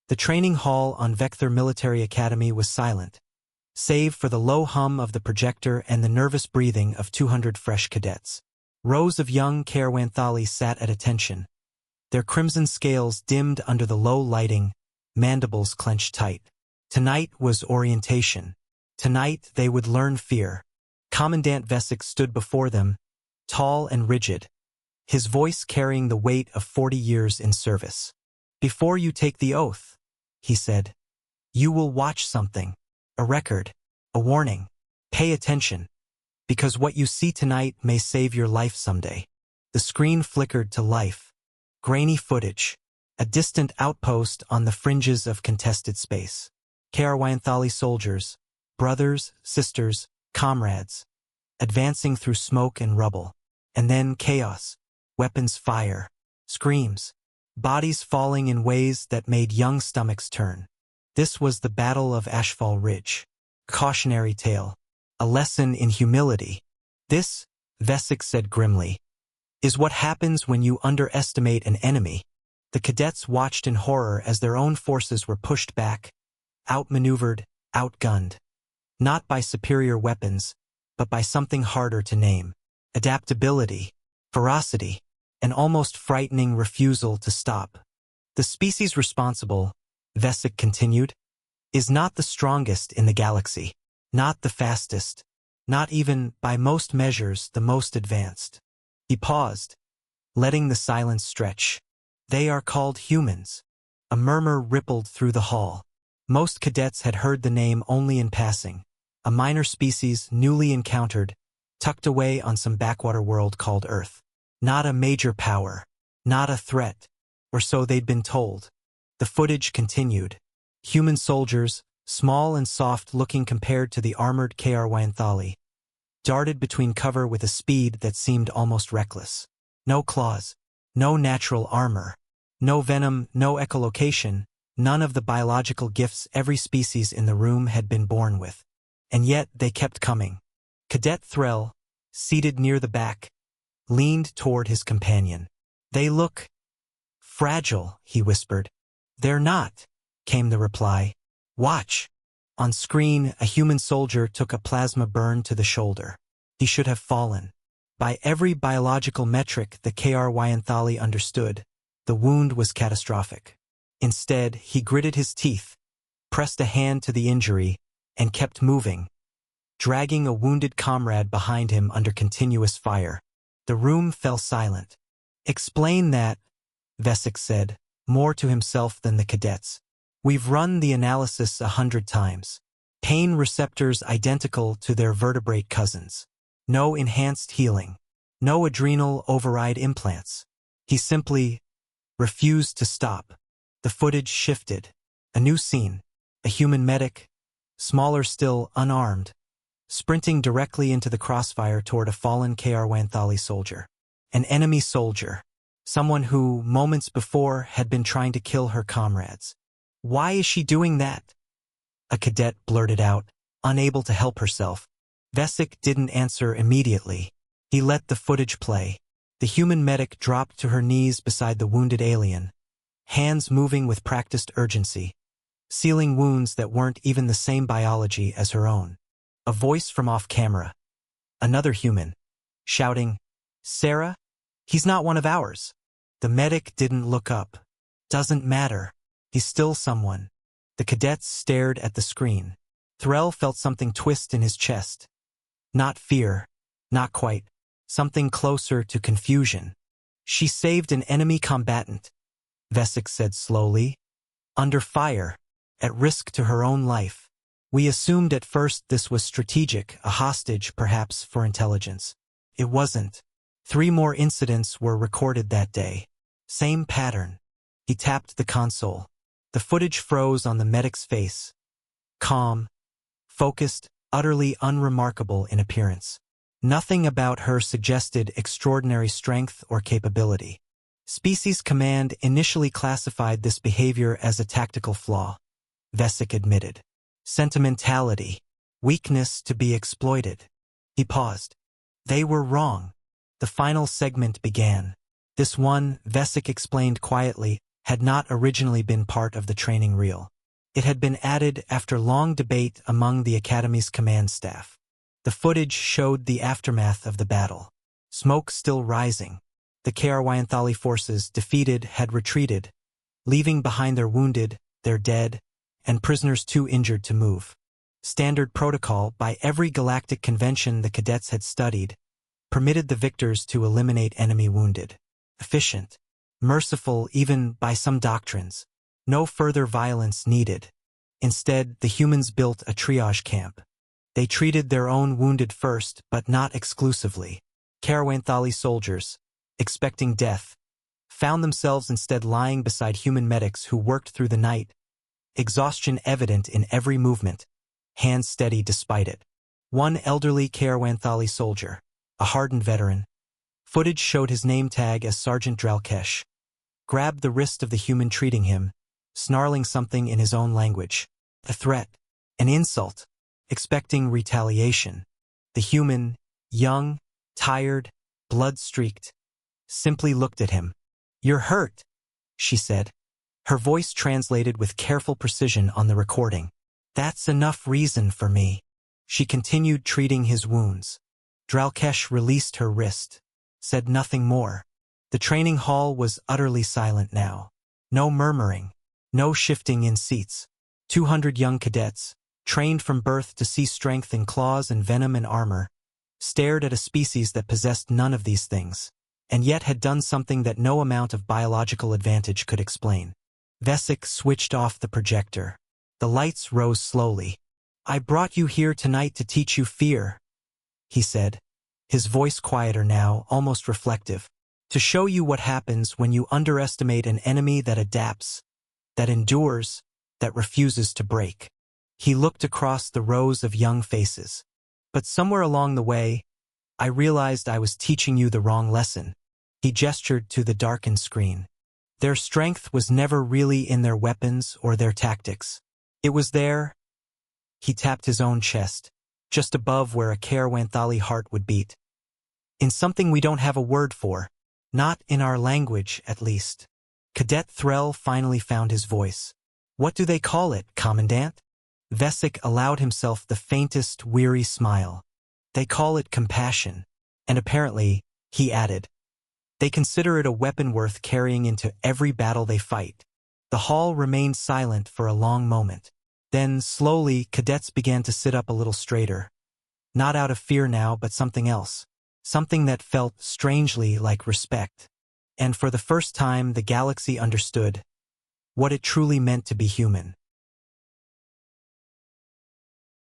The training hall on Vector Military Academy was silent, save for the low hum of the projector and the nervous breathing of 200 fresh cadets. Rows of young Kryn'thali sat at attention, their crimson scales dimmed under the low lighting, mandibles clenched tight. Tonight was orientation. Tonight they would learn fear. Commandant Vesic stood before them, tall and rigid, his voice carrying the weight of 40 years in service. "Before you take the oath," he said, "you will watch something. A record. A warning. Pay attention. Because what you see tonight may save your life someday." The screen flickered to life. Grainy footage. A distant outpost on the fringes of contested space. Kryn'thali soldiers, brothers, sisters, comrades, advancing through smoke and rubble. And then chaos. Weapons fire. Screams. Bodies falling in ways that made young stomachs turn. This was the Battle of Ashfall Ridge. Cautionary tale. A lesson in humility. "This," Vesic said grimly, "is what happens when you underestimate an enemy." The cadets watched in horror as their own forces were pushed back, outmaneuvered, outgunned. Not by superior weapons, but by something harder to name. Adaptability, ferocity, an almost frightening refusal to stop. "The species responsible," Vesic continued, "is not the strongest in the galaxy, not the fastest, not even, by most measures, the most advanced." He paused, letting the silence stretch. "They are called humans." A murmur rippled through the hall. Most cadets had heard the name only in passing. A minor species newly encountered, tucked away on some backwater world called Earth. Not a major power, not a threat, or so they'd been told. The footage continued. Human soldiers, small and soft-looking compared to the armored Kryn'thali, darted between cover with a speed that seemed almost reckless. No claws, no natural armor, no venom, no echolocation, none of the biological gifts every species in the room had been born with. And yet they kept coming. Cadet Threll, seated near the back, leaned toward his companion. "They look fragile," he whispered. "They're not," came the reply. "Watch." On screen, a human soldier took a plasma burn to the shoulder. He should have fallen. By every biological metric the Kryn'thali understood, the wound was catastrophic. Instead, he gritted his teeth, pressed a hand to the injury, and kept moving, dragging a wounded comrade behind him under continuous fire. The room fell silent. "Explain that," Vesic said, more to himself than the cadets. "We've run the analysis 100 times. Pain receptors identical to their vertebrate cousins. No enhanced healing. No adrenal override implants." He simply refused to stop. The footage shifted. A new scene. A human medic, smaller still, unarmed, sprinting directly into the crossfire toward a fallen Kryn'thali soldier. An enemy soldier. Someone who, moments before, had been trying to kill her comrades. "Why is she doing that?" a cadet blurted out, unable to help herself. Vesic didn't answer immediately. He let the footage play. The human medic dropped to her knees beside the wounded alien, hands moving with practiced urgency, sealing wounds that weren't even the same biology as her own. A voice from off-camera. Another human, shouting, "Sarah? He's not one of ours." The medic didn't look up. "Doesn't matter. He's still someone." The cadets stared at the screen. Threll felt something twist in his chest. Not fear. Not quite. Something closer to confusion. "She saved an enemy combatant," Vesic said slowly. "Under fire. At risk to her own life. We assumed at first this was strategic, a hostage perhaps for intelligence. It wasn't. 3 more incidents were recorded that day. Same pattern." He tapped the console. The footage froze on the medic's face. Calm, focused, utterly unremarkable in appearance. Nothing about her suggested extraordinary strength or capability. Species Command initially classified this behavior as a tactical flaw, Vesic admitted. Sentimentality, weakness to be exploited. He paused. They were wrong. The final segment began. "This one," Vesic explained quietly, had not originally been part of the training reel. It had been added after long debate among the Academy's command staff. The footage showed the aftermath of the battle. Smoke still rising. The Kryn'thali forces, defeated, had retreated, leaving behind their wounded, their dead, and prisoners too injured to move. Standard protocol by every galactic convention the cadets had studied permitted the victors to eliminate enemy wounded. Efficient. Merciful even by some doctrines. No further violence needed. Instead, the humans built a triage camp. They treated their own wounded first, but not exclusively. Kryn'thali soldiers, expecting death, found themselves instead lying beside human medics who worked through the night, exhaustion evident in every movement, hands steady despite it. One elderly Kryn'thali soldier, a hardened veteran, footage showed his name tag as Sergeant Dralkesh, grabbed the wrist of the human treating him, snarling something in his own language. A threat, an insult, expecting retaliation. The human, young, tired, blood-streaked, simply looked at him. "You're hurt," she said. Her voice translated with careful precision on the recording. "That's enough reason for me." She continued treating his wounds. Dralkesh released her wrist, said nothing more. The training hall was utterly silent now. No murmuring, no shifting in seats. 200 young cadets, trained from birth to see strength in claws and venom and armor, stared at a species that possessed none of these things, and yet had done something that no amount of biological advantage could explain. Vesic switched off the projector. The lights rose slowly. "I brought you here tonight to teach you fear," he said, his voice quieter now, almost reflective. "To show you what happens when you underestimate an enemy that adapts, that endures, that refuses to break." He looked across the rows of young faces. "But somewhere along the way, I realized I was teaching you the wrong lesson." He gestured to the darkened screen. "Their strength was never really in their weapons or their tactics. It was there," he tapped his own chest, just above where a Kryn'thali heart would beat, "in something we don't have a word for. Not in our language, at least." Cadet Threll finally found his voice. "What do they call it, Commandant?" Vesic allowed himself the faintest, weary smile. "They call it compassion. And apparently," he added, "they consider it a weapon worth carrying into every battle they fight." The hall remained silent for a long moment. Then, slowly, cadets began to sit up a little straighter. Not out of fear now, but something else. Something that felt strangely like respect. And for the first time, the galaxy understood what it truly meant to be human.